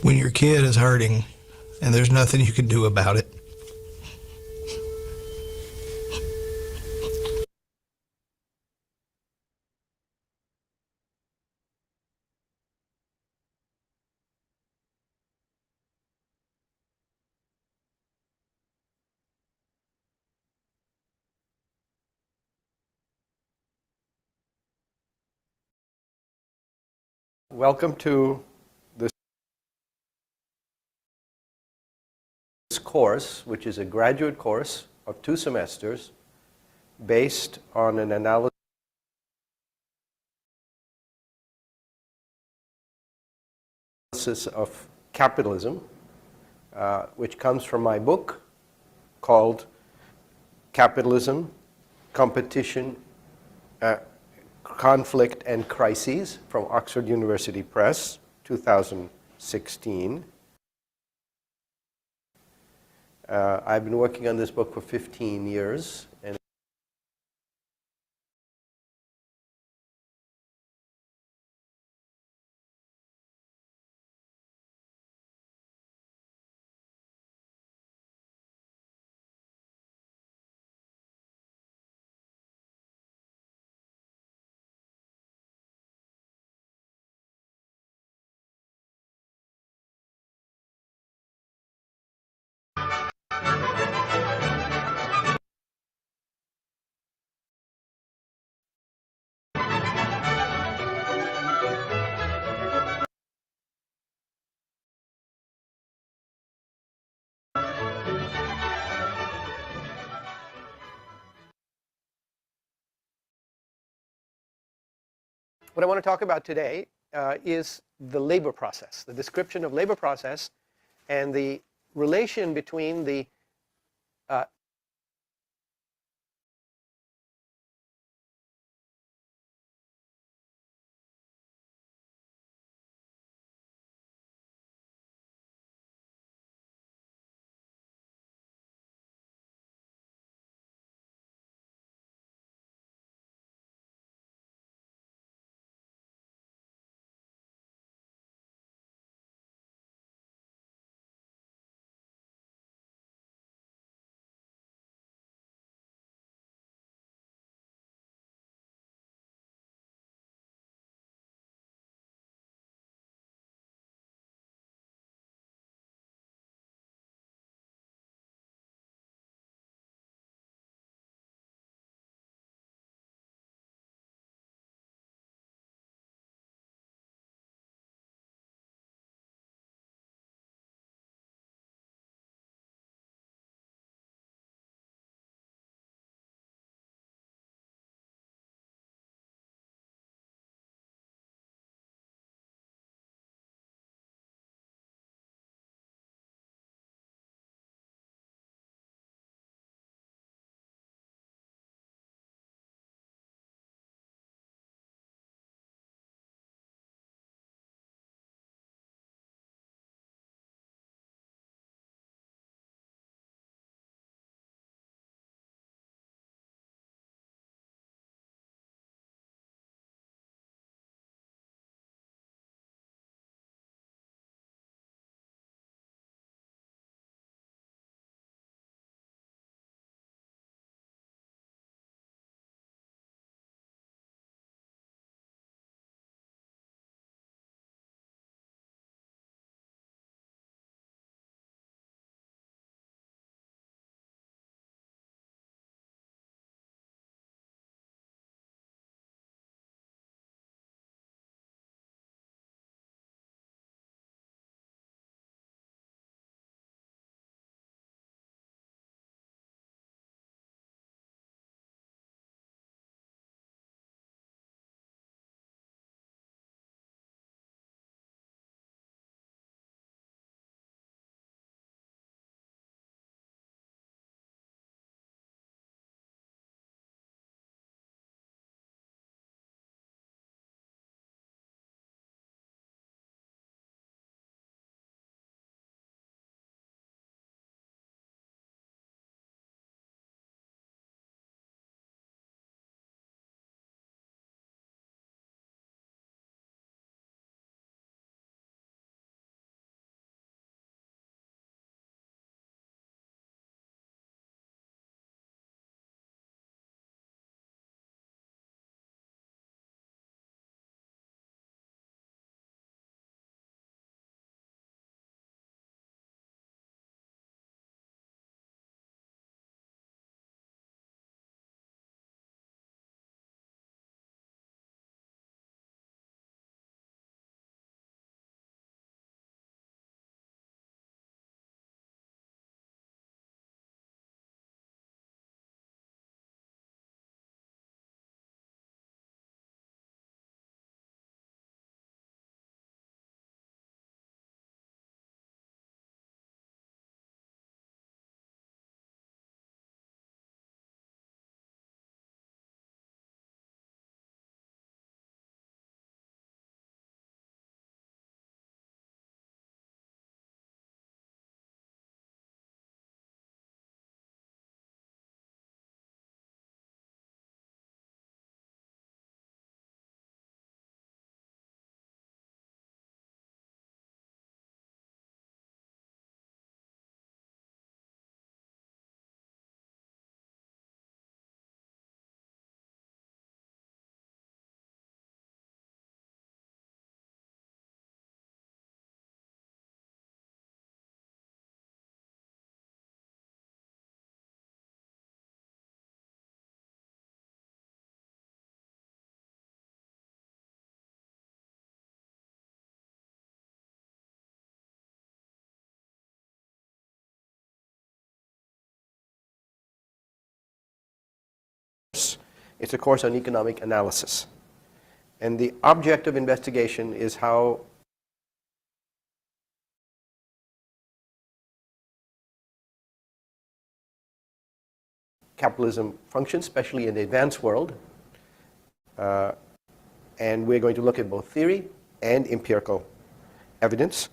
when your kid is hurting and there's nothing you can do about it. Welcome to this course, which is a graduate course of 2 semesters based on an analysis of capitalism, which comes from my book called Capitalism, Competition, Conflict and Crises, from Oxford University Press, 2016. I've been working on this book for 15 years, and what I want to talk about today is the labor process, the description of labor process and the relation between the It's a course on economic analysis. And the object of investigation is how capitalism functions, especially in the advanced world. And we're going to look at both theory and empirical evidence.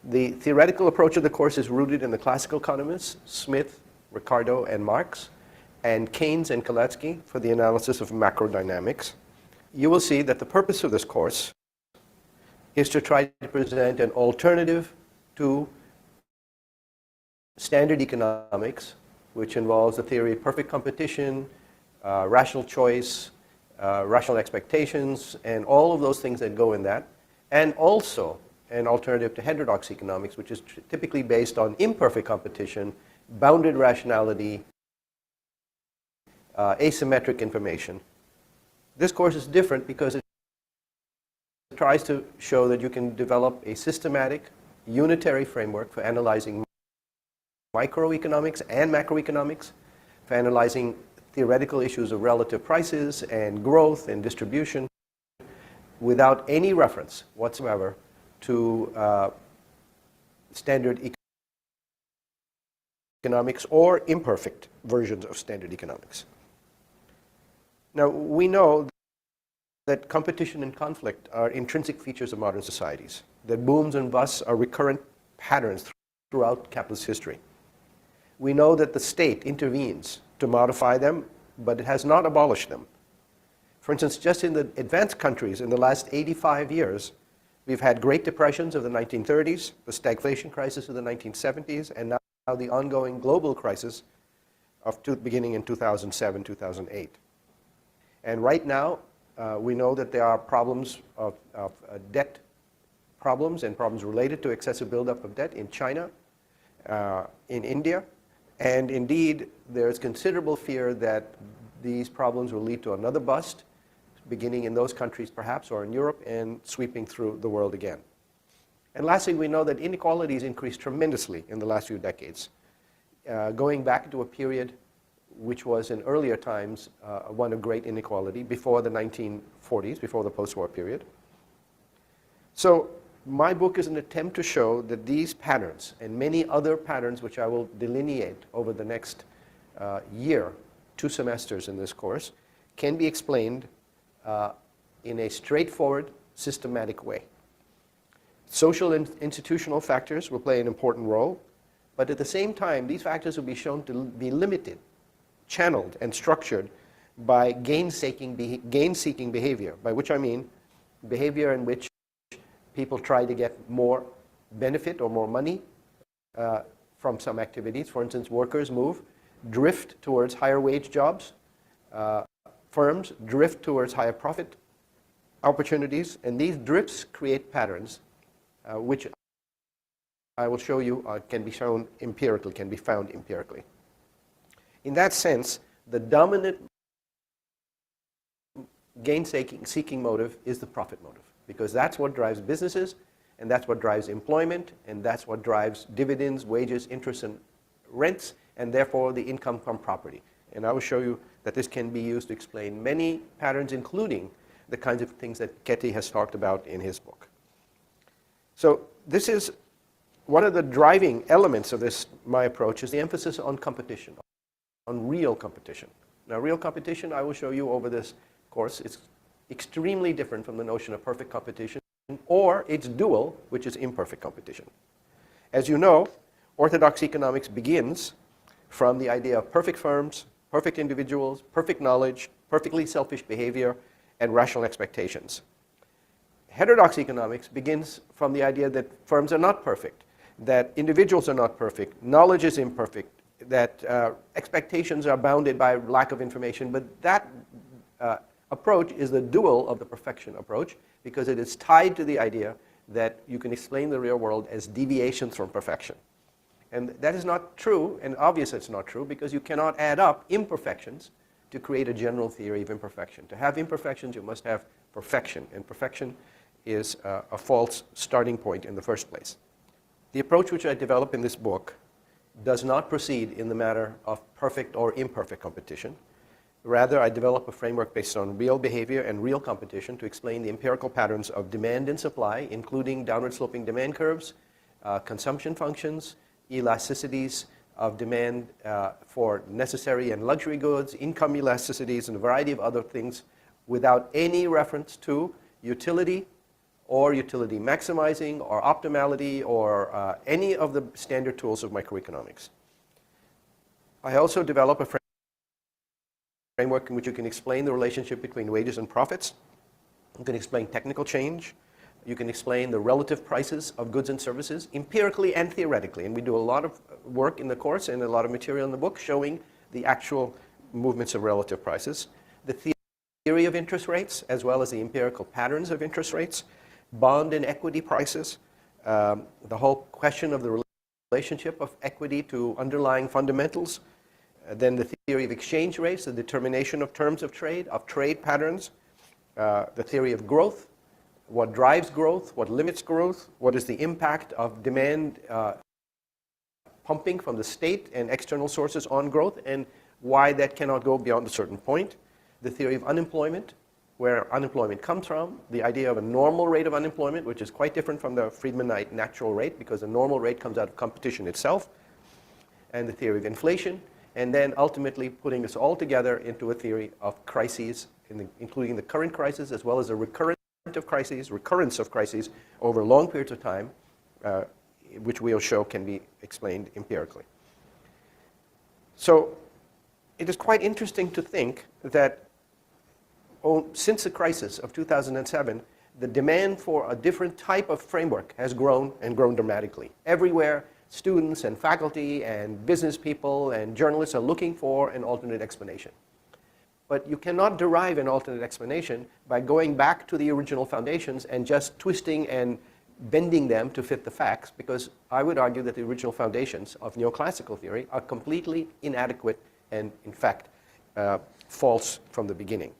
The theoretical approach of the course is rooted in the classical economists, Smith, Ricardo, and Marx, and Keynes and Kalecki for the analysis of macrodynamics. You will see that the purpose of this course is to try to present an alternative to standard economics, which involves the theory of perfect competition, rational choice, rational expectations, and all of those things that go in that, and also an alternative to heterodox economics, which is typically based on imperfect competition, bounded rationality, asymmetric information. This course is different because it tries to show that you can develop a systematic, unitary framework for analyzing microeconomics and macroeconomics, for analyzing theoretical issues of relative prices and growth and distribution without any reference whatsoever to standard economics or imperfect versions of standard economics. Now, we know that competition and conflict are intrinsic features of modern societies, that booms and busts are recurrent patterns throughout capitalist history. We know that the state intervenes to modify them, but it has not abolished them. For instance, just in the advanced countries in the last 85 years, we've had Great Depressions of the 1930s, the stagflation crisis of the 1970s, and now the ongoing global crisis beginning in 2007, 2008. And right now, we know that there are problems of debt problems and problems related to excessive buildup of debt in China, in India, and indeed, there's considerable fear that these problems will lead to another bust, beginning in those countries perhaps, or in Europe, and sweeping through the world again. And lastly, we know that inequalities increased tremendously in the last few decades, going back to a period which was in earlier times one of great inequality, before the 1940s, before the post-war period. So my book is an attempt to show that these patterns and many other patterns which I will delineate over the next year, 2 semesters in this course, can be explained in a straightforward, systematic way. Social and institutional factors will play an important role, but at the same time, these factors will be shown to be limited, channeled, and structured by gain-seeking behavior, by which I mean behavior in which people try to get more benefit or more money from some activities. For instance, workers drift towards higher wage jobs. Firms drift towards higher profit opportunities, and these drifts create patterns which I will show you can be shown empirically, can be found empirically. In that sense, the dominant gain-seeking motive is the profit motive, because that's what drives businesses, and that's what drives employment, and that's what drives dividends, wages, interest, and rents, and therefore the income from property. And I will show you that this can be used to explain many patterns, including the kinds of things that Ketty has talked about in his book. So this is one of the driving elements of my approach, is the emphasis on competition, on real competition. Now, real competition, I will show you over this course, is extremely different from the notion of perfect competition, or its dual, which is imperfect competition. As you know, orthodox economics begins from the idea of perfect firms, perfect individuals, perfect knowledge, perfectly selfish behavior, and rational expectations. Heterodox economics begins from the idea that firms are not perfect, that individuals are not perfect, knowledge is imperfect, that expectations are bounded by lack of information, but that approach is the dual of the perfection approach, because it is tied to the idea that you can explain the real world as deviations from perfection. And that is not true, and obvious it's not true, because you cannot add up imperfections to create a general theory of imperfection. To have imperfections, you must have perfection, and perfection is a false starting point in the first place. The approach which I develop in this book does not proceed in the matter of perfect or imperfect competition. Rather, I develop a framework based on real behavior and real competition to explain the empirical patterns of demand and supply, including downward sloping demand curves, consumption functions, elasticities of demand for necessary and luxury goods, income elasticities, and a variety of other things without any reference to utility or utility maximizing or optimality or any of the standard tools of microeconomics. I also develop a framework in which you can explain the relationship between wages and profits. You can explain technical change. You can explain the relative prices of goods and services empirically and theoretically. And we do a lot of work in the course and a lot of material in the book showing the actual movements of relative prices. The theory of interest rates, as well as the empirical patterns of interest rates, bond and equity prices, the whole question of the relationship of equity to underlying fundamentals, then the theory of exchange rates, the determination of terms of trade patterns, the theory of growth, what drives growth, what limits growth, what is the impact of demand pumping from the state and external sources on growth, and why that cannot go beyond a certain point. The theory of unemployment, where unemployment comes from, the idea of a normal rate of unemployment, which is quite different from the Friedmanite natural rate, because the normal rate comes out of competition itself, and the theory of inflation, and then ultimately putting this all together into a theory of crises, including the current crisis as well as the recurrence of crises over long periods of time, which we'll show can be explained empirically. So it is quite interesting to think that since the crisis of 2007, the demand for a different type of framework has grown and grown dramatically. Everywhere, students and faculty and business people and journalists are looking for an alternate explanation. But you cannot derive an alternate explanation by going back to the original foundations and just twisting and bending them to fit the facts, because I would argue that the original foundations of neoclassical theory are completely inadequate and, in fact, false from the beginning.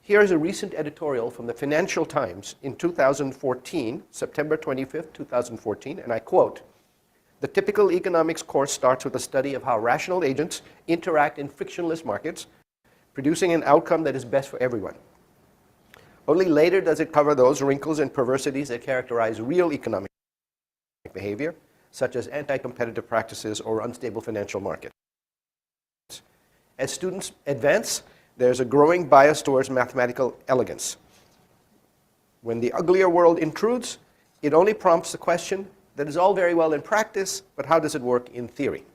Here is a recent editorial from the Financial Times in 2014, September 25th, 2014, and I quote, "The typical economics course starts with a study of how rational agents interact in frictionless markets, producing an outcome that is best for everyone. Only later does it cover those wrinkles and perversities that characterize real economic behavior, such as anti-competitive practices or unstable financial markets. As students advance, there's a growing bias towards mathematical elegance. When the uglier world intrudes, it only prompts the question that is all very well in practice, but how does it work in theory?"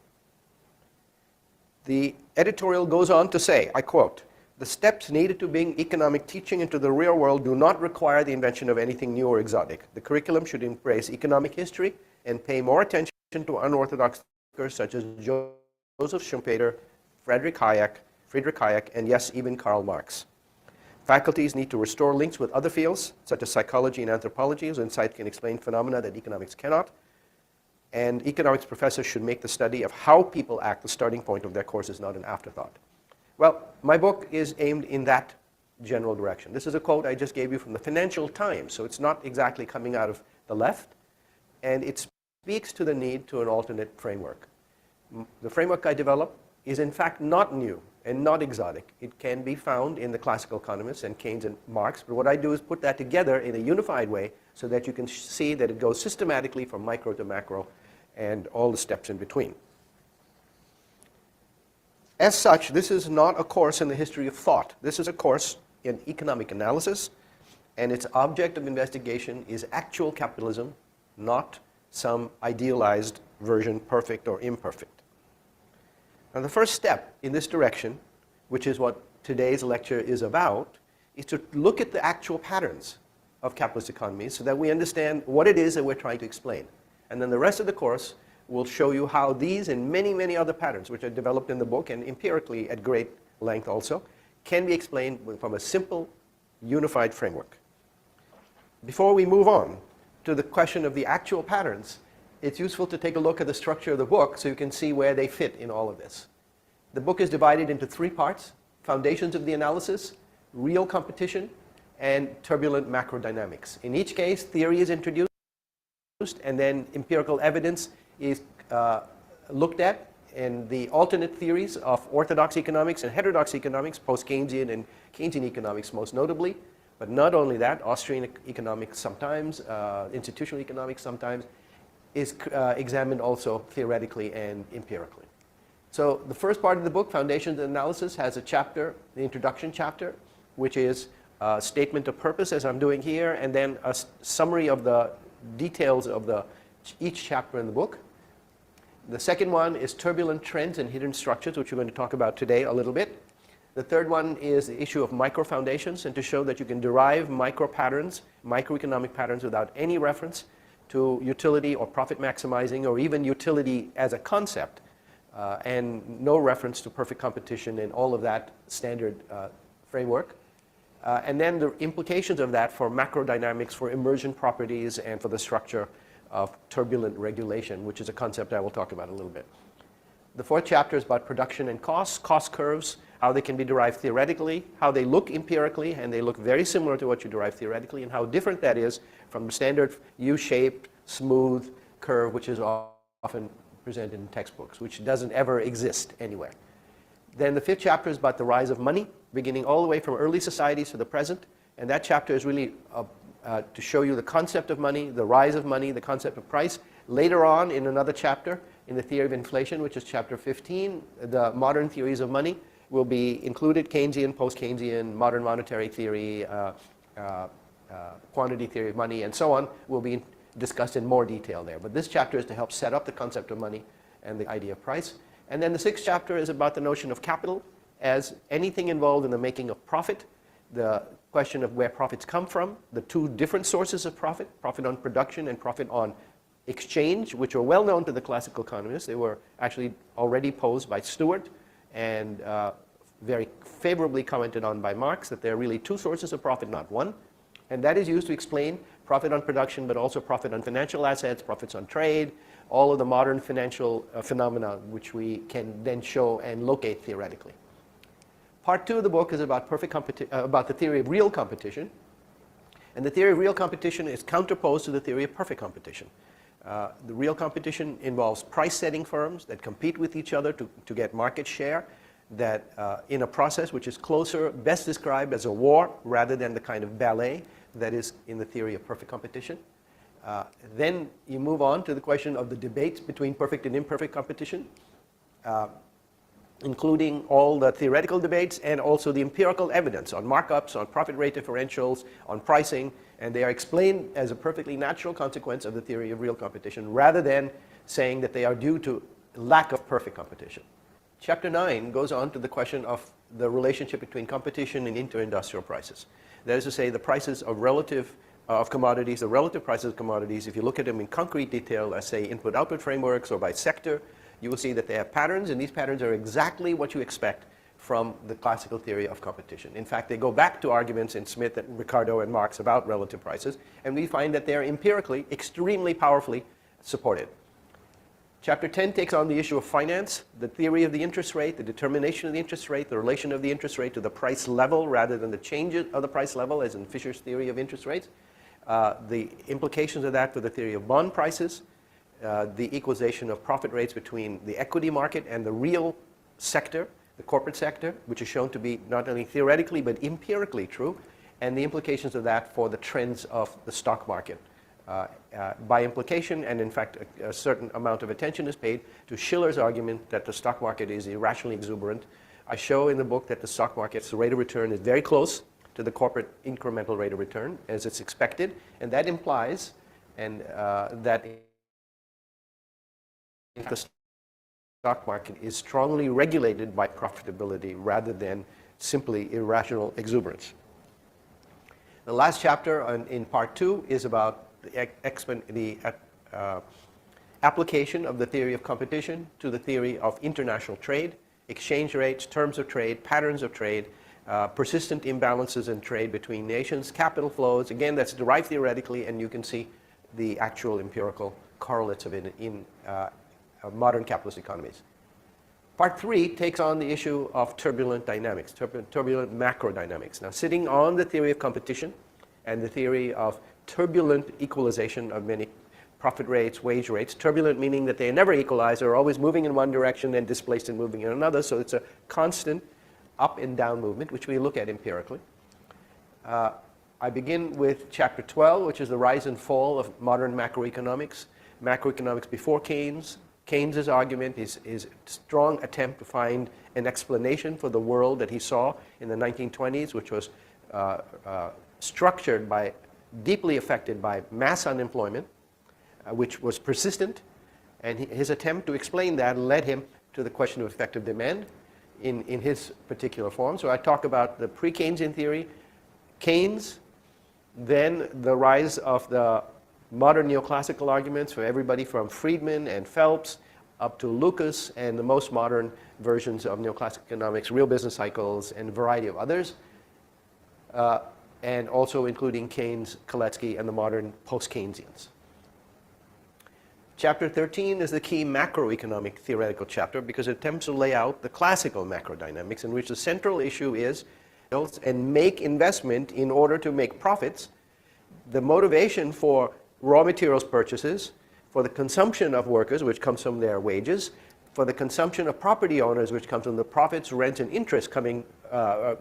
The editorial goes on to say, I quote, "The steps needed to bring economic teaching into the real world do not require the invention of anything new or exotic. The curriculum should embrace economic history and pay more attention to unorthodox thinkers such as Joseph Schumpeter, Friedrich Hayek, and yes, even Karl Marx. Faculties need to restore links with other fields, such as psychology and anthropology, whose insight can explain phenomena that economics cannot. And economics professors should make the study of how people act the starting point of their courses, not an afterthought." Well, my book is aimed in that general direction. This is a quote I just gave you from the Financial Times, so it's not exactly coming out of the left, and it speaks to the need to an alternate framework. The framework I developed is in fact not new and not exotic. It can be found in the classical economists and Keynes and Marx, but what I do is put that together in a unified way so that you can see that it goes systematically from micro to macro and all the steps in between. As such, this is not a course in the history of thought. This is a course in economic analysis, and its object of investigation is actual capitalism, not some idealized version, perfect or imperfect. Now, the first step in this direction, which is what today's lecture is about, is to look at the actual patterns of capitalist economies so that we understand what it is that we're trying to explain. And then the rest of the course will show you how these and many, many other patterns, which are developed in the book and empirically at great length also, can be explained from a simple, unified framework. Before we move on to the question of the actual patterns, it's useful to take a look at the structure of the book so you can see where they fit in all of this. The book is divided into three parts: foundations of the analysis, real competition, and turbulent macrodynamics. In each case, theory is introduced, and then empirical evidence is looked at and the alternate theories of orthodox economics and heterodox economics, post-Keynesian and Keynesian economics most notably. But not only that, Austrian economics sometimes, institutional economics sometimes, is examined also theoretically and empirically. So the first part of the book, Foundations and Analysis, has a chapter, the introduction chapter, which is a statement of purpose, as I'm doing here, and then a summary of the details of each chapter in the book. The second one is turbulent trends and hidden structures, which we're going to talk about today a little bit. The third one is the issue of micro foundations, and to show that you can derive micro patterns, microeconomic patterns, without any reference to utility or profit maximizing, or even utility as a concept, and no reference to perfect competition and all of that standard framework. And then the implications of that for macro dynamics, for emergent properties, and for the structure of turbulent regulation, which is a concept I will talk about a little bit. The fourth chapter is about production and costs, cost curves, how they can be derived theoretically, how they look empirically, and they look very similar to what you derive theoretically, and how different that is from the standard U-shaped, smooth curve, which is often presented in textbooks, which doesn't ever exist anywhere. Then the fifth chapter is about the rise of money, beginning all the way from early societies to the present, and that chapter is really to show you the concept of money, the rise of money, the concept of price. Later on, in another chapter, in the theory of inflation, which is chapter 15, the modern theories of money will be included: Keynesian, post-Keynesian, modern monetary theory, quantity theory of money, and so on, will be discussed in more detail there. But this chapter is to help set up the concept of money and the idea of price. And then the sixth chapter is about the notion of capital as anything involved in the making of profit, the question of where profits come from, the two different sources of profit, profit on production and profit on exchange, which are well known to the classical economists. They were actually already posed by Stewart and very favorably commented on by Marx, that there are really two sources of profit, not one. And that is used to explain profit on production, but also profit on financial assets, profits on trade, all of the modern financial phenomena which we can then show and locate theoretically. Part two of the book is about about the theory of real competition. And the theory of real competition is counterposed to the theory of perfect competition. The real competition involves price-setting firms that compete with each other to get market share, that in a process which is closer, best described as a war, rather than the kind of ballet that is in the theory of perfect competition. Then you move on to the question of the debates between perfect and imperfect competition, including all the theoretical debates and also the empirical evidence on markups, on profit rate differentials, on pricing, and they are explained as a perfectly natural consequence of the theory of real competition, rather than saying that they are due to lack of perfect competition. Chapter 9 goes on to the question of the relationship between competition and inter-industrial prices. That is to say, the prices of commodities, the relative prices of commodities, if you look at them in concrete detail, as say input-output frameworks or by sector, you will see that they have patterns, and these patterns are exactly what you expect from the classical theory of competition. In fact, they go back to arguments in Smith and Ricardo and Marx about relative prices, and we find that they are empirically extremely powerfully supported. Chapter 10 takes on the issue of finance, the theory of the interest rate, the determination of the interest rate, the relation of the interest rate to the price level rather than the change of the price level, as in Fisher's theory of interest rates, the implications of that for the theory of bond prices, the equalization of profit rates between the equity market and the real sector, the corporate sector, which is shown to be not only theoretically but empirically true, and the implications of that for the trends of the stock market. By implication, and in fact a certain amount of attention is paid to Shiller's argument that the stock market is irrationally exuberant. I show in the book that the stock market's rate of return is very close to the corporate incremental rate of return, as it's expected, and that implies that the stock market is strongly regulated by profitability rather than simply irrational exuberance. The last chapter in part 2 is about the application of the theory of competition to the theory of international trade, exchange rates, terms of trade, patterns of trade, persistent imbalances in trade between nations, capital flows. Again, that's derived theoretically, and you can see the actual empirical correlates of it in modern capitalist economies. Part 3 takes on the issue of turbulent dynamics, turbulent macro dynamics. Now, sitting on the theory of competition and the theory of turbulent equalization of many profit rates, wage rates. Turbulent meaning that they never equalize, they're always moving in one direction and displaced and moving in another, so it's a constant up and down movement, which we look at empirically. I begin with chapter 12, which is the rise and fall of modern macroeconomics. Macroeconomics before Keynes. Keynes's argument is a strong attempt to find an explanation for the world that he saw in the 1920s, which was structured by, deeply affected by mass unemployment, which was persistent. And his attempt to explain that led him to the question of effective demand in his particular form. So I talk about the pre-Keynesian theory, Keynes, then the rise of the modern neoclassical arguments for everybody from Friedman and Phelps up to Lucas and the most modern versions of neoclassical economics, real business cycles, and a variety of others, and also including Keynes, Kalecki, and the modern post-Keynesians. Chapter 13 is the key macroeconomic theoretical chapter because it attempts to lay out the classical macrodynamics in which the central issue is and make investment in order to make profits. The motivation for raw materials purchases, for the consumption of workers, which comes from their wages, for the consumption of property owners, which comes from the profits, rents, and interest coming,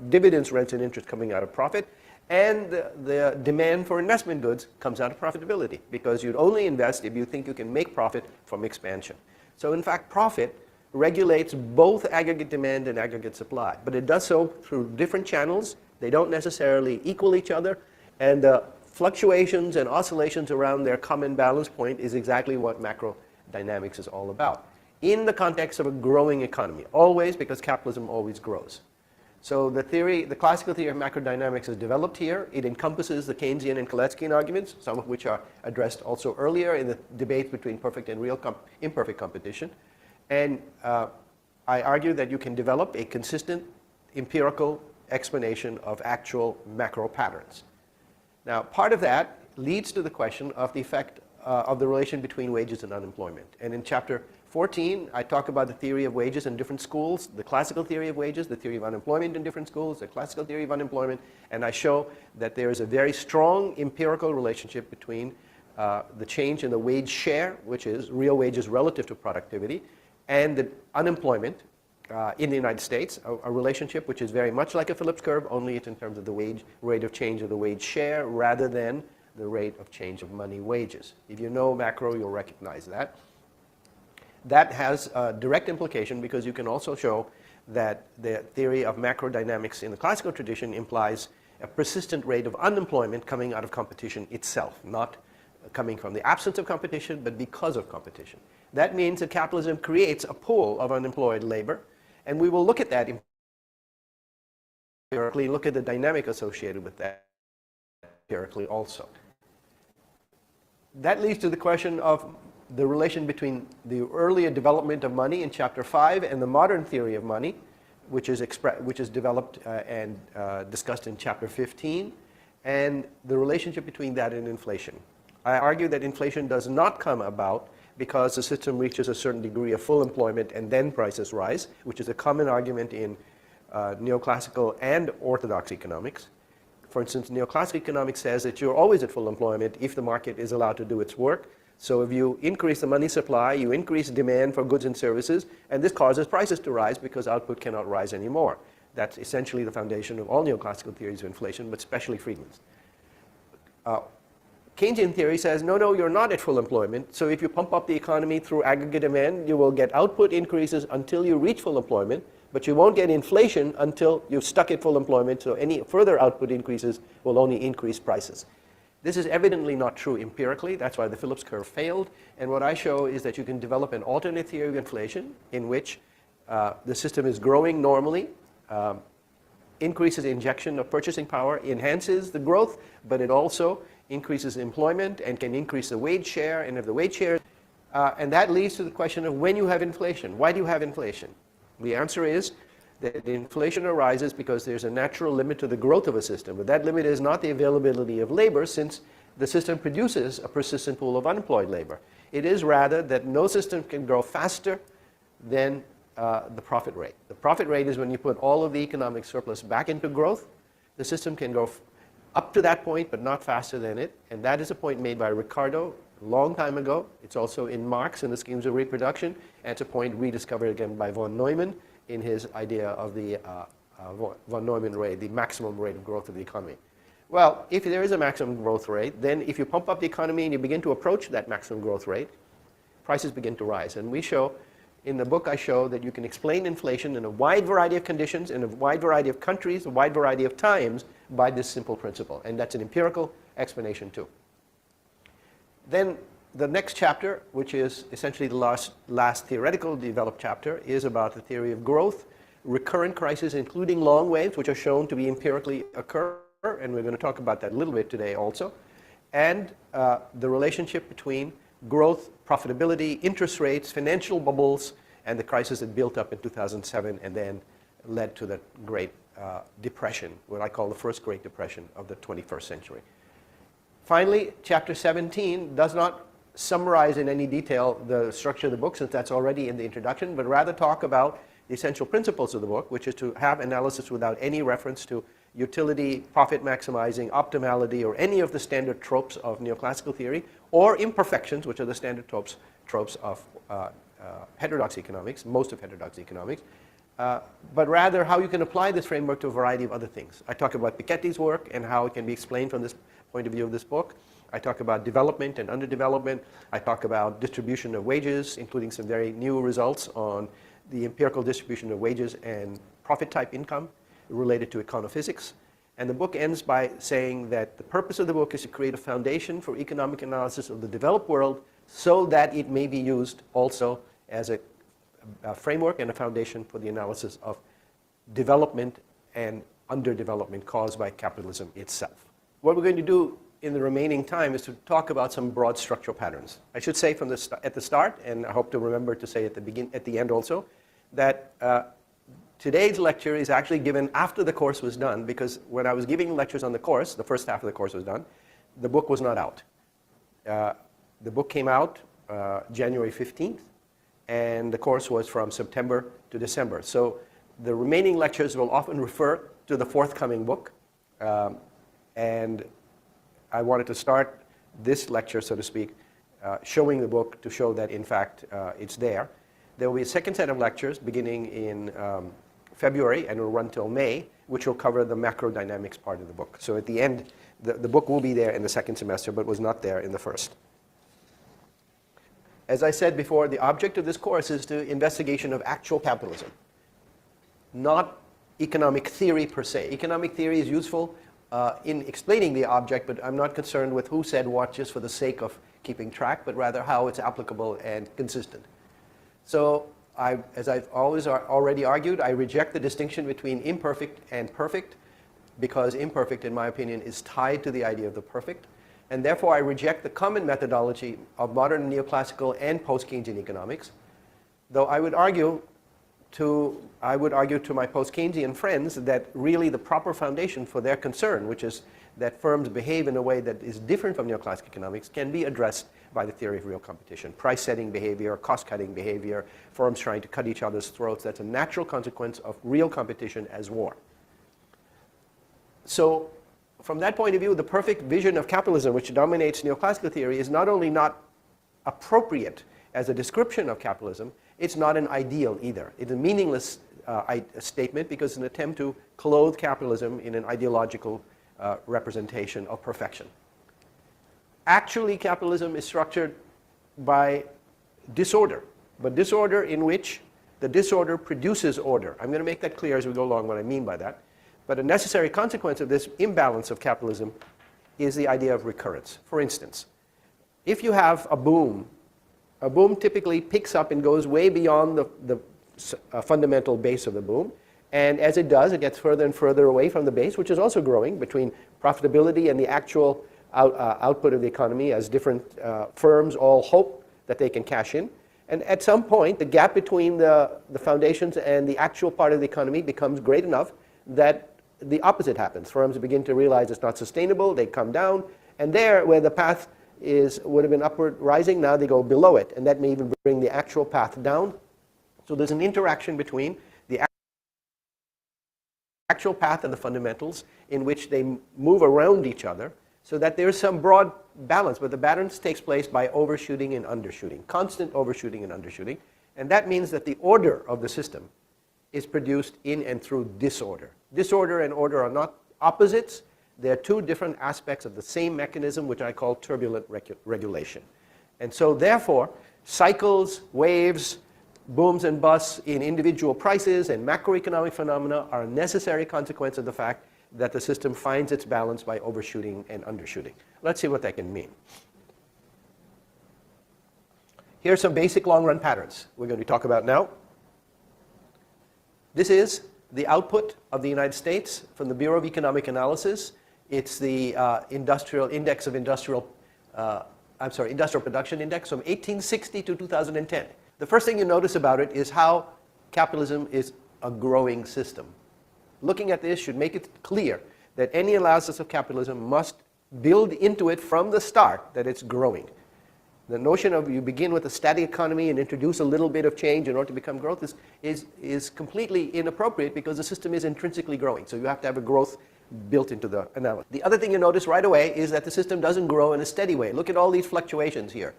dividends, rents, and interest coming out of profit, and the demand for investment goods comes out of profitability, because you'd only invest if you think you can make profit from expansion. So in fact, profit regulates both aggregate demand and aggregate supply, but it does so through different channels. They don't necessarily equal each other, and the fluctuations and oscillations around their common balance point is exactly what macro dynamics is all about, in the context of a growing economy, always, because capitalism always grows. So the theory, the classical theory of macrodynamics is developed here. It encompasses the Keynesian and Kaleckian arguments, some of which are addressed also earlier in the debates between perfect and real imperfect competition. And I argue that you can develop a consistent empirical explanation of actual macro patterns. Now, part of that leads to the question of the effect of the relation between wages and unemployment. And in chapter 14, I talk about the theory of wages in different schools, the classical theory of wages, the theory of unemployment in different schools, the classical theory of unemployment, and I show that there is a very strong empirical relationship between the change in the wage share, which is real wages relative to productivity, and the unemployment in the United States, a relationship which is very much like a Phillips curve, only it's in terms of the wage rate of change of the wage share rather than the rate of change of money wages. If you know macro, you'll recognize that. That has a direct implication because you can also show that the theory of macrodynamics in the classical tradition implies a persistent rate of unemployment coming out of competition itself, not coming from the absence of competition, but because of competition. That means that capitalism creates a pool of unemployed labor, and we will look at that empirically, look at the dynamic associated with that empirically also. That leads to the question of the relation between the earlier development of money in chapter 5 and the modern theory of money, which is developed and discussed in chapter 15, and the relationship between that and inflation. I argue that inflation does not come about because the system reaches a certain degree of full employment and then prices rise, which is a common argument in neoclassical and orthodox economics. For instance, neoclassical economics says that you're always at full employment if the market is allowed to do its work. So if you increase the money supply, you increase demand for goods and services, and this causes prices to rise because output cannot rise anymore. That's essentially the foundation of all neoclassical theories of inflation, but especially Friedman's. Keynesian theory says, no, you're not at full employment. So if you pump up the economy through aggregate demand, you will get output increases until you reach full employment, but you won't get inflation until you're stuck at full employment, so any further output increases will only increase prices. This is evidently not true empirically. That's why the Phillips curve failed. And what I show is that you can develop an alternate theory of inflation in which the system is growing normally, increases injection of purchasing power, enhances the growth, but it also increases employment and can increase the wage share. And if the wage share, and that leads to the question of when you have inflation. Why do you have inflation? The answer is that inflation arises because there's a natural limit to the growth of a system, but that limit is not the availability of labor, since the system produces a persistent pool of unemployed labor. It is rather that no system can grow faster than the profit rate. The profit rate is when you put all of the economic surplus back into growth. The system can go up to that point, but not faster than it, and that is a point made by Ricardo a long time ago. It's also in Marx in the schemes of reproduction, and it's a point rediscovered again by von Neumann in his idea of the von Neumann rate, the maximum rate of growth of the economy. Well, if there is a maximum growth rate, then if you pump up the economy and you begin to approach that maximum growth rate, prices begin to rise. And we show, in the book I show that you can explain inflation in a wide variety of conditions, in a wide variety of countries, a wide variety of times by this simple principle. And that's an empirical explanation too. Then the next chapter, which is essentially the last theoretical developed chapter, is about the theory of growth, recurrent crises, including long waves, which are shown to be empirically occur, and we're going to talk about that a little bit today also, and the relationship between growth, profitability, interest rates, financial bubbles, and the crisis that built up in 2007 and then led to the Great Depression, what I call the first Great Depression of the 21st century. Finally, chapter 17 does not summarize in any detail the structure of the book, since that's already in the introduction, but rather talk about the essential principles of the book, which is to have analysis without any reference to utility, profit maximizing, optimality, or any of the standard tropes of neoclassical theory, or imperfections, which are the standard tropes of heterodox economics, most of heterodox economics, but rather how you can apply this framework to a variety of other things. I talk about Piketty's work and how it can be explained from this point of view of this book. I talk about development and underdevelopment. I talk about distribution of wages, including some very new results on the empirical distribution of wages and profit-type income related to econophysics. And the book ends by saying that the purpose of the book is to create a foundation for economic analysis of the developed world so that it may be used also as a framework and a foundation for the analysis of development and underdevelopment caused by capitalism itself. What we're going to do in the remaining time is to talk about some broad structural patterns. I should say from at the start, and I hope to remember to say at the end also, that today's lecture is actually given after the course was done, because when I was giving lectures on the course, the first half of the course was done, the book was not out. The book came out January 15th, and the course was from September to December. So the remaining lectures will often refer to the forthcoming book, and I wanted to start this lecture, so to speak, showing the book to show that, in fact, it's there. There will be a second set of lectures beginning in February, and it will run till May, which will cover the macrodynamics part of the book. So at the end, the book will be there in the second semester, but was not there in the first. As I said before, the object of this course is the investigation of actual capitalism, not economic theory per se. Economic theory is useful in explaining the object, but I'm not concerned with who said what just for the sake of keeping track, but rather how it's applicable and consistent. So as I've always already argued, I reject the distinction between imperfect and perfect, because imperfect, in my opinion, is tied to the idea of the perfect. And therefore, I reject the common methodology of modern neoclassical and post-Keynesian economics, though I would argue to my post-Keynesian friends that really the proper foundation for their concern, which is that firms behave in a way that is different from neoclassical economics, can be addressed by the theory of real competition. Price-setting behavior, cost-cutting behavior, firms trying to cut each other's throats, that's a natural consequence of real competition as war. So from that point of view, the perfect vision of capitalism, which dominates neoclassical theory, is not only not appropriate as a description of capitalism, it's not an ideal either. It's a meaningless statement because it's an attempt to clothe capitalism in an ideological representation of perfection. Actually, capitalism is structured by disorder, but disorder in which the disorder produces order. I'm going to make that clear as we go along what I mean by that. But a necessary consequence of this imbalance of capitalism is the idea of recurrence. For instance, if you have a boom typically picks up and goes way beyond the fundamental base of the boom. And as it does, it gets further and further away from the base, which is also growing between profitability and the actual output of the economy, as different firms all hope that they can cash in. And at some point, the gap between the foundations and the actual part of the economy becomes great enough that the opposite happens. Firms begin to realize it's not sustainable, they come down, and there, where the path would have been upward rising, now they go below it, and that may even bring the actual path down. So there's an interaction between the actual path and the fundamentals in which they move around each other, so that there is some broad balance, but the balance takes place by overshooting and undershooting, constant overshooting and undershooting. And that means that the order of the system is produced in and through disorder. Disorder and order are not opposites. They're two different aspects of the same mechanism, which I call turbulent regulation. And so therefore, cycles, waves, booms and busts in individual prices and macroeconomic phenomena are a necessary consequence of the fact that the system finds its balance by overshooting and undershooting. Let's see what that can mean. Here are some basic long-run patterns we're going to talk about now. This is the output of the United States from the Bureau of Economic Analysis. It's the industrial production index from 1860 to 2010. The first thing you notice about it is how capitalism is a growing system. Looking at this should make it clear that any analysis of capitalism must build into it from the start that it's growing. The notion of you begin with a static economy and introduce a little bit of change in order to become growth is completely inappropriate because the system is intrinsically growing. So you have to have a growth built into the analysis. The other thing you notice right away is that the system doesn't grow in a steady way. Look at all these fluctuations here.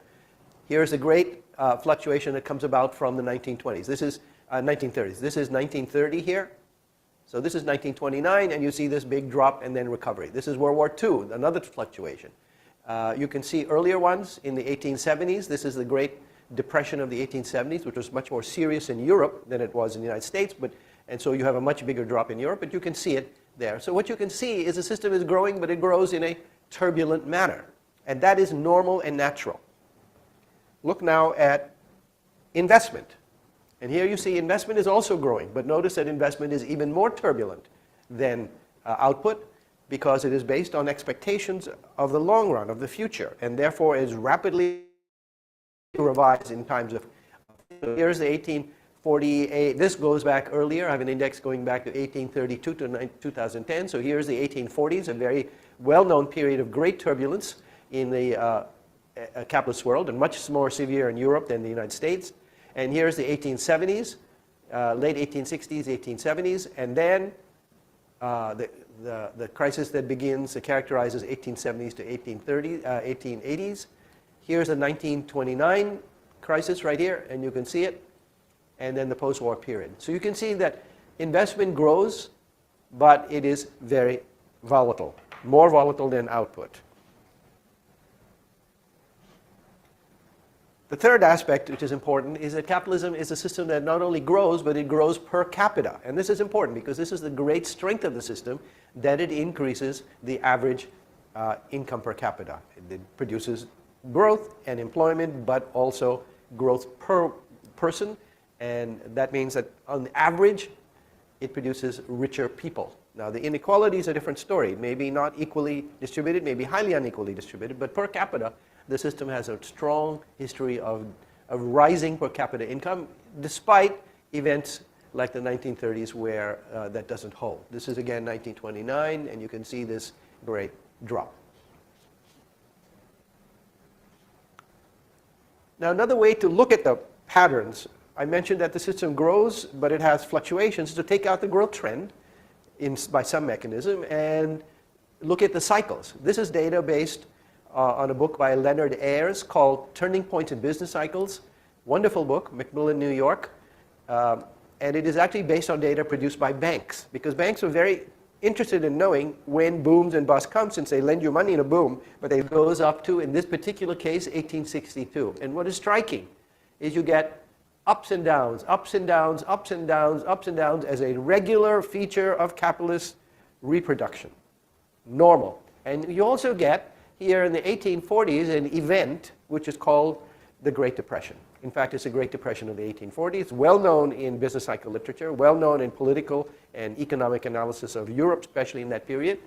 Here's a great fluctuation that comes about from the 1920s. This is 1930s. This is 1930 here. So this is 1929, and you see this big drop and then recovery. This is World War II, another fluctuation. You can see earlier ones in the 1870s. This is the Great Depression of the 1870s, which was much more serious in Europe than it was in the United States. And so you have a much bigger drop in Europe, but you can see it there. So what you can see is the system is growing, but it grows in a turbulent manner. And that is normal and natural. Look now at investment. And here you see investment is also growing, but notice that investment is even more turbulent than output because it is based on expectations of the long run, of the future, and therefore is rapidly revised in times of. Here's the 1848. This goes back earlier. I have an index going back to 1832 to 2010. So here's the 1840s, a very well-known period of great turbulence in the capitalist world, and much more severe in Europe than the United States. And here's the 1870s, late 1860s, 1870s, and then the crisis that begins, that characterizes 1870s to 1880s. Here's the 1929 crisis right here, and you can see it, and then the post-war period. So you can see that investment grows, but it is very volatile, more volatile than output. The third aspect, which is important, is that capitalism is a system that not only grows, but it grows per capita. And this is important because this is the great strength of the system, that it increases the average income per capita. It produces growth and employment, but also growth per person. And that means that on average, it produces richer people. Now, the inequality is a different story. It may be not equally distributed, maybe highly unequally distributed, but per capita, the system has a strong history of rising per capita income, despite events like the 1930s where that doesn't hold. This is again 1929, and you can see this great drop. Now, another way to look at the patterns, I mentioned that the system grows, but it has fluctuations, to take out the growth trend by some mechanism and look at the cycles. This is data based on a book by Leonard Ayres called Turning Points in Business Cycles. Wonderful book, Macmillan, New York. And it is actually based on data produced by banks, because banks are very interested in knowing when booms and busts come, since they lend you money in a boom, but it goes up to, in this particular case, 1862. And what is striking is you get ups and downs, ups and downs, ups and downs, ups and downs as a regular feature of capitalist reproduction. Normal. And you also get here in the 1840s an event which is called the Great Depression. In fact, it's the Great Depression of the 1840s, well known in business cycle literature, well known in political and economic analysis of Europe, especially in that period.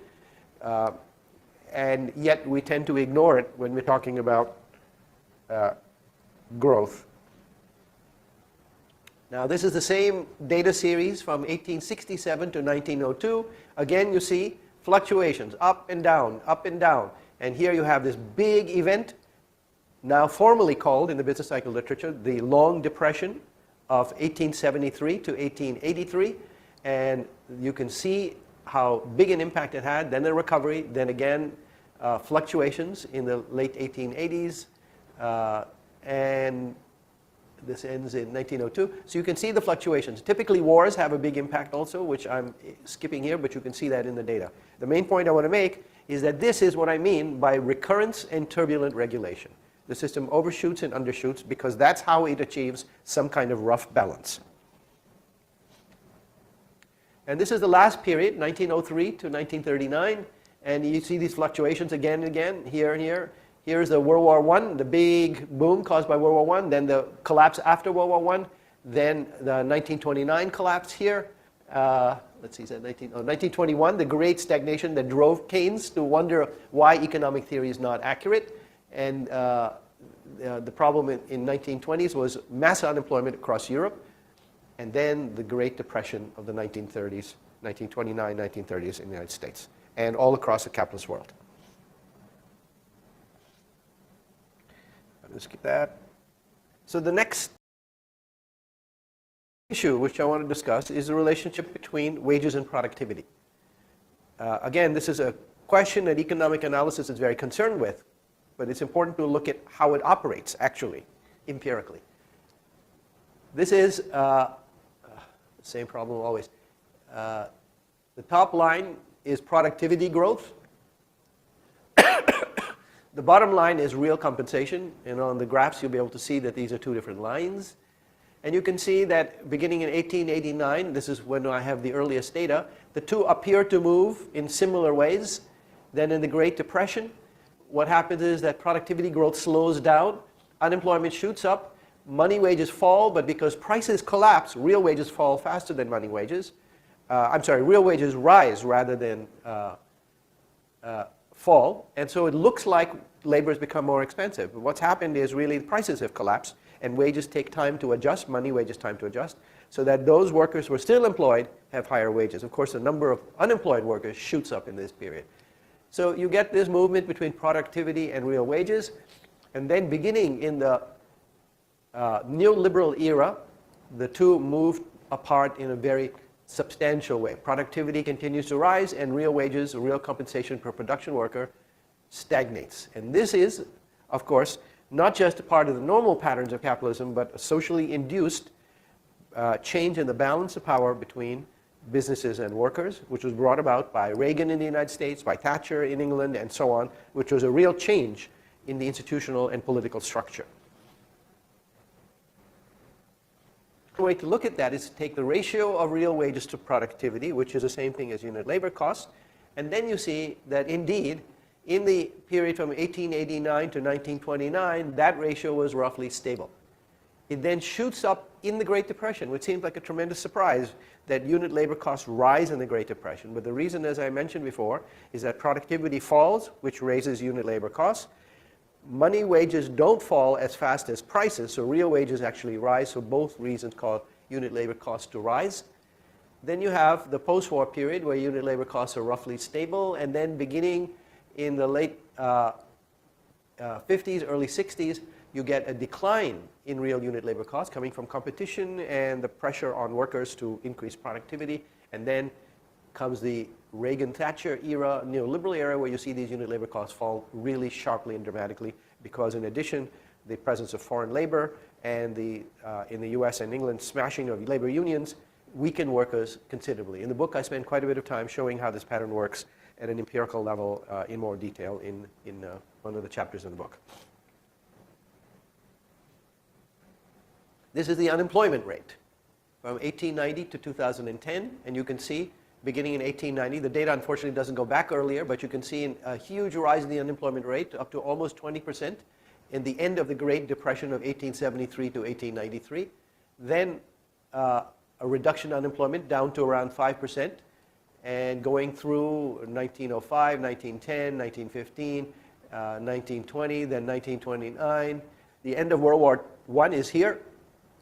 And yet we tend to ignore it when we're talking about growth. Now, this is the same data series from 1867 to 1902. Again, you see fluctuations, up and down, up and down. And here you have this big event, now formally called in the business cycle literature the Long Depression of 1873 to 1883. And you can see how big an impact it had, then the recovery, then again fluctuations in the late 1880s, and this ends in 1902. So you can see the fluctuations. Typically wars have a big impact also, which I'm skipping here, but you can see that in the data. The main point I want to make is that this is what I mean by recurrence and turbulent regulation. The system overshoots and undershoots because that's how it achieves some kind of rough balance. And this is the last period, 1903 to 1939, and you see these fluctuations again and again, here and here. Here's the World War I, the big boom caused by World War I, then the collapse after World War I, then the 1929 collapse here. Let's see, is that 1921, the great stagnation that drove Keynes to wonder why economic theory is not accurate. And the problem in 1920s was mass unemployment across Europe, and then the Great Depression of the 1930s, 1929, 1930s in the United States, and all across the capitalist world. I'll skip that. So the next issue which I want to discuss is the relationship between wages and productivity. Again, this is a question that economic analysis is very concerned with, but it's important to look at how it operates actually, empirically. This is the same problem always. The top line is productivity growth. The bottom line is real compensation, and on the graphs you'll be able to see that these are two different lines. And you can see that beginning in 1889, this is when I have the earliest data, the two appear to move in similar ways. Then in the Great Depression, what happens is that productivity growth slows down, unemployment shoots up, money wages fall, but because prices collapse, real wages fall faster than money wages. Real wages rise rather than fall, and so it looks like labor has become more expensive. But what's happened is really the prices have collapsed, and wages take time to adjust, money wages time to adjust, so that those workers who are still employed have higher wages. Of course, the number of unemployed workers shoots up in this period. So you get this movement between productivity and real wages, and then beginning in the neoliberal era, the two moved apart in a very substantial way. Productivity continues to rise, and real wages, real compensation per production worker stagnates. And this is, of course, not just a part of the normal patterns of capitalism, but a socially induced change in the balance of power between businesses and workers, which was brought about by Reagan in the United States, by Thatcher in England, and so on, which was a real change in the institutional and political structure. The way to look at that is to take the ratio of real wages to productivity, which is the same thing as unit labor costs, and then you see that indeed, in the period from 1889 to 1929, that ratio was roughly stable. It then shoots up in the Great Depression, which seems like a tremendous surprise that unit labor costs rise in the Great Depression. But the reason, as I mentioned before, is that productivity falls, which raises unit labor costs. Money wages don't fall as fast as prices, so real wages actually rise, so both reasons cause unit labor costs to rise. Then you have the post-war period where unit labor costs are roughly stable, and then beginning in the late 50s, early 60s, you get a decline in real unit labor costs coming from competition and the pressure on workers to increase productivity. And then comes the Reagan-Thatcher era, neoliberal era, where you see these unit labor costs fall really sharply and dramatically because, in addition, the presence of foreign labor and the, in the US and England, smashing of labor unions weaken workers considerably. In the book, I spend quite a bit of time showing how this pattern works at an empirical level in more detail in one of the chapters in the book. This is the unemployment rate from 1890 to 2010, and you can see beginning in 1890, the data unfortunately doesn't go back earlier, but you can see a huge rise in the unemployment rate up to almost 20% in the end of the Great Depression of 1873 to 1893. Then a reduction in unemployment down to around 5%, and going through 1905, 1910, 1915, 1920, then 1929. The end of World War I is here.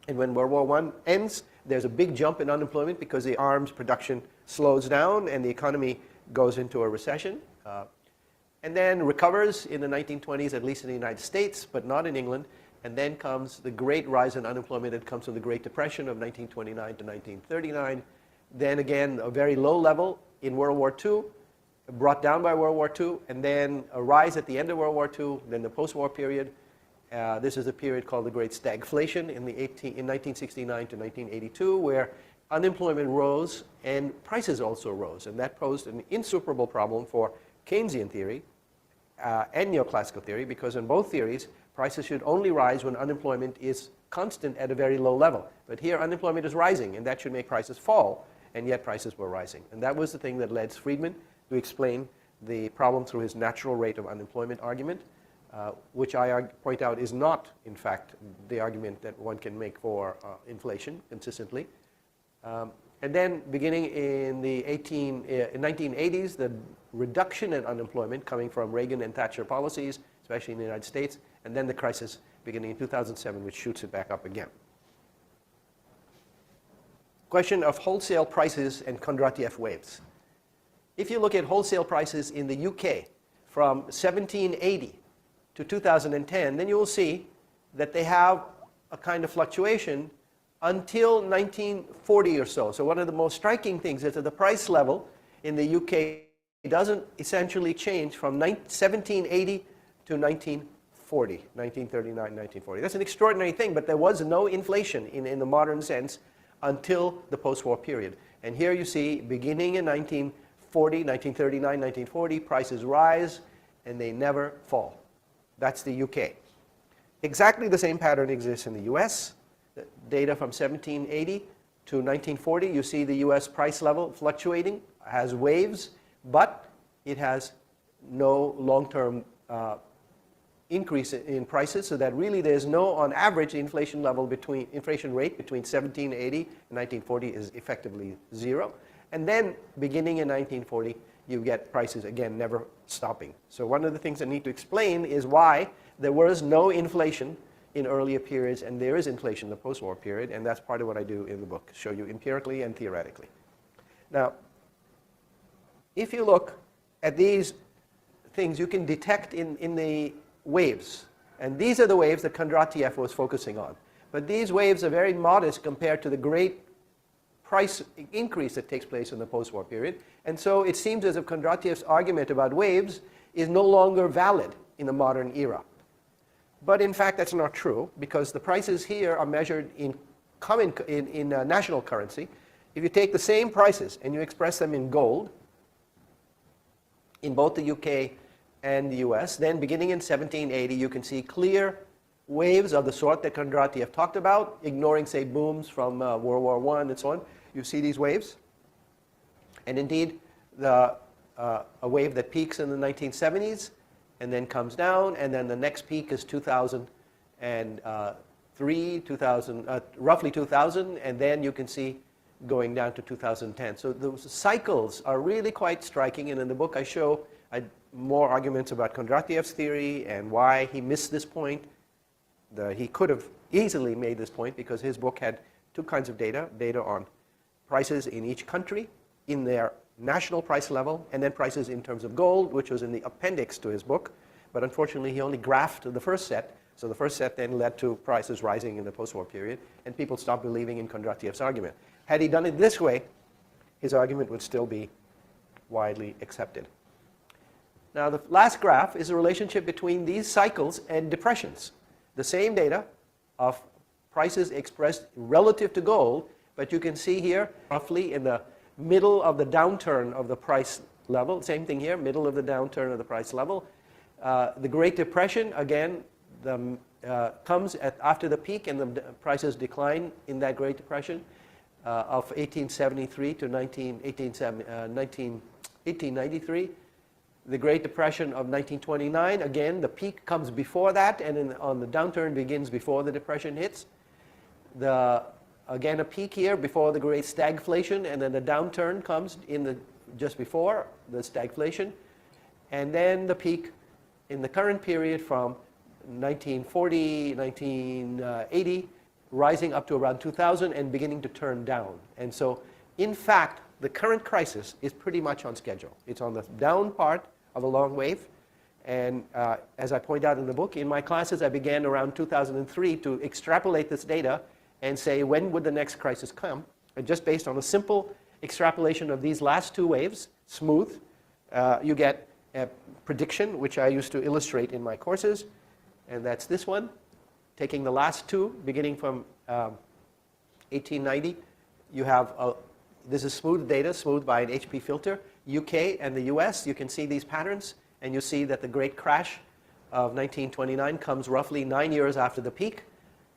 And when World War I ends, there's a big jump in unemployment because the arms production slows down and the economy goes into a recession. And then recovers in the 1920s, at least in the United States, but not in England. And then comes the great rise in unemployment that comes from the Great Depression of 1929 to 1939. Then again, a very low level in World War II. brought down by World War II, and then a rise at the end of World War II, then the post-war period. This is a period called the Great Stagflation in 1969 to 1982, where unemployment rose and prices also rose. And that posed an insuperable problem for Keynesian theory and neoclassical theory, because in both theories, prices should only rise when unemployment is constant at a very low level. But here, unemployment is rising, and that should make prices fall, and yet prices were rising. And that was the thing that led Friedman to explain the problem through his natural rate of unemployment argument, which I point out is not, in fact, the argument that one can make for inflation consistently. And then beginning in the 1980s, the reduction in unemployment coming from Reagan and Thatcher policies, especially in the United States, and then the crisis beginning in 2007, which shoots it back up again. Question of wholesale prices and Kondratiev waves. If you look at wholesale prices in the UK from 1780 to 2010, then you will see that they have a kind of fluctuation until 1940 or so. So one of the most striking things is that the price level in the UK doesn't essentially change from 1780 to 1940, 1939, 1940. That's an extraordinary thing, but there was no inflation in the modern sense until the post-war period. And here you see, beginning in 1939, 1940, prices rise and they never fall. That's the UK. Exactly the same pattern exists in the US. The data from 1780 to 1940, you see the US price level fluctuating, has waves, but it has no long-term increase in prices, so that really there's no, on average, the inflation rate between 1780 and 1940 is effectively zero. And then beginning in 1940, you get prices again never stopping. So one of the things I need to explain is why there was no inflation in earlier periods and there is inflation in the post-war period, and that's part of what I do in the book, show you empirically and theoretically. Now, if you look at these things, you can detect in the waves, and these are the waves that Kondratiev was focusing on. But these waves are very modest compared to the great price increase that takes place in the post-war period. And so it seems as if Kondratiev's argument about waves is no longer valid in the modern era. But in fact, that's not true, because the prices here are measured in national currency. If you take the same prices and you express them in gold, in both the UK and the US, then beginning in 1780, you can see clear waves of the sort that Kondratiev talked about, ignoring, say, booms from World War I and so on. You see these waves. And indeed, a wave that peaks in the 1970s and then comes down, and then the next peak is 2003, roughly 2000, and then you can see going down to 2010. So those cycles are really quite striking, and in the book I show more arguments about Kondratiev's theory and why he missed this point. He could have easily made this point because his book had two kinds of data on prices in each country, in their national price level, and then prices in terms of gold, which was in the appendix to his book. But unfortunately, he only graphed the first set. So the first set then led to prices rising in the post-war period, and people stopped believing in Kondratiev's argument. Had he done it this way, his argument would still be widely accepted. Now, the last graph is a relationship between these cycles and depressions. The same data of prices expressed relative to gold, but you can see here, roughly in the middle of the downturn of the price level, same thing here, middle of the downturn of the price level. The Great Depression, again, comes after the peak, and the prices decline in that Great Depression of 1873 to 1893. The Great Depression of 1929, again, the peak comes before that, and on the downturn begins before the Depression hits. Again, a peak here before the Great Stagflation, and then the downturn comes just before the stagflation, and then the peak in the current period from 1940, 1980, rising up to around 2000 and beginning to turn down. And so, in fact, the current crisis is pretty much on schedule. It's on the down part of a long wave. And as I point out in the book, in my classes, I began around 2003 to extrapolate this data and say, when would the next crisis come? And just based on a simple extrapolation of these last two waves, smooth, you get a prediction, which I used to illustrate in my courses, and that's this one, taking the last two, beginning from 1890. You have, this is smooth data, smoothed by an HP filter. UK and the US, you can see these patterns, and you see that the great crash of 1929 comes roughly 9 years after the peak.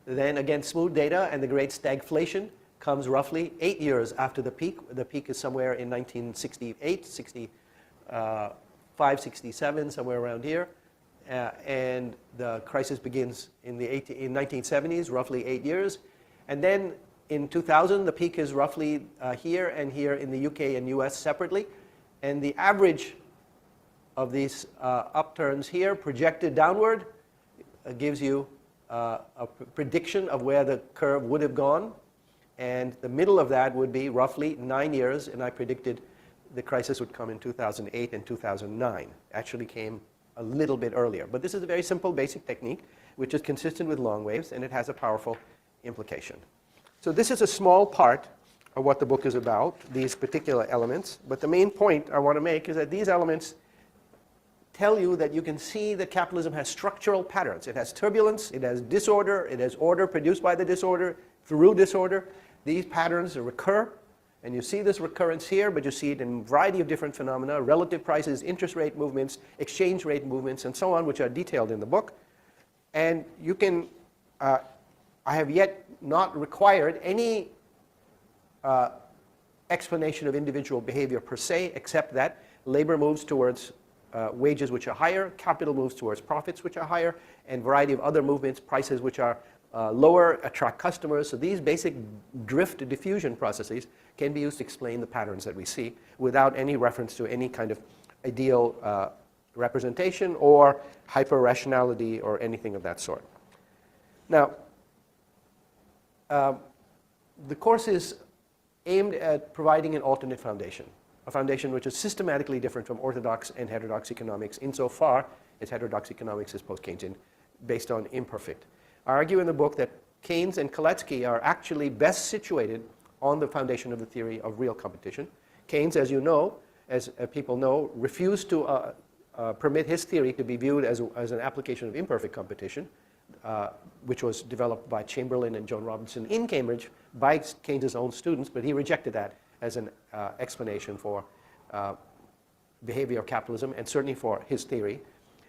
Then again, smooth data and the great stagflation comes roughly 8 years after the peak. The peak is somewhere in 1968, 65, 67, somewhere around here. And the crisis begins in the 1970s, roughly 8 years. And then in 2000, the peak is roughly here and here in the UK and US separately. And the average of these upturns here, projected downward, gives you a prediction of where the curve would have gone. And the middle of that would be roughly 9 years, and I predicted the crisis would come in 2008 and 2009. Actually came a little bit earlier. But this is a very simple, basic technique, which is consistent with long waves, and it has a powerful implication. So this is a small part of what the book is about, these particular elements. But the main point I want to make is that these elements tell you that you can see that capitalism has structural patterns. It has turbulence, it has disorder, it has order produced by the disorder, through disorder. These patterns recur, and you see this recurrence here, but you see it in a variety of different phenomena, relative prices, interest rate movements, exchange rate movements, and so on, which are detailed in the book. And you can, I have yet not required any explanation of individual behavior per se, except that labor moves towards wages which are higher, capital moves towards profits which are higher, and a variety of other movements, prices which are lower, attract customers. So these basic drift diffusion processes can be used to explain the patterns that we see without any reference to any kind of ideal representation or hyper-rationality or anything of that sort. Now, the course is aimed at providing an alternate foundation, a foundation which is systematically different from orthodox and heterodox economics insofar as heterodox economics is post-Keynesian, based on imperfect. I argue in the book that Keynes and Kalecki are actually best situated on the foundation of the theory of real competition. Keynes, as you know, as people know, refused to permit his theory to be viewed as an application of imperfect competition, which was developed by Chamberlain and John Robinson in Cambridge by Keynes's own students, but he rejected that as an explanation for behavior of capitalism and certainly for his theory.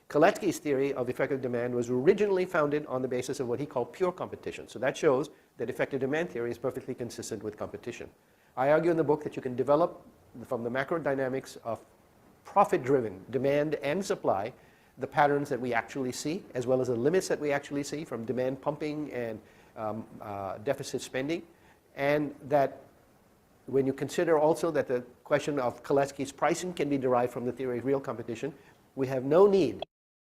Kalecki's theory of effective demand was originally founded on the basis of what he called pure competition. So that shows that effective demand theory is perfectly consistent with competition. I argue in the book that you can develop from the macro dynamics of profit-driven demand and supply the patterns that we actually see, as well as the limits that we actually see from demand pumping and deficit spending, and that when you consider also that the question of Kalecki's pricing can be derived from the theory of real competition, we have no need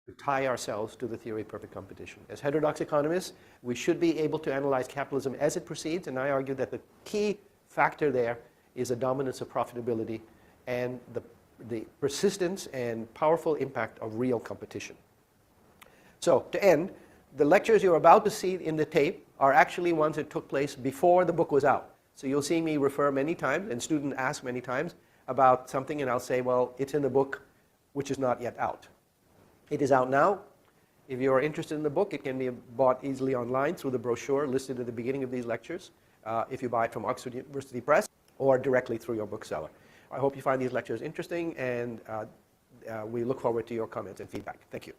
to tie ourselves to the theory of perfect competition. As heterodox economists, we should be able to analyze capitalism as it proceeds, and I argue that the key factor there is a dominance of profitability and the persistence and powerful impact of real competition. So, to end, the lectures you're about to see in the tape are actually ones that took place before the book was out. So you'll see me refer many times, and students ask many times about something, and I'll say, well, it's in the book, which is not yet out. It is out now. If you are interested in the book, it can be bought easily online through the brochure listed at the beginning of these lectures, if you buy it from Oxford University Press, or directly through your bookseller. I hope you find these lectures interesting, and we look forward to your comments and feedback. Thank you.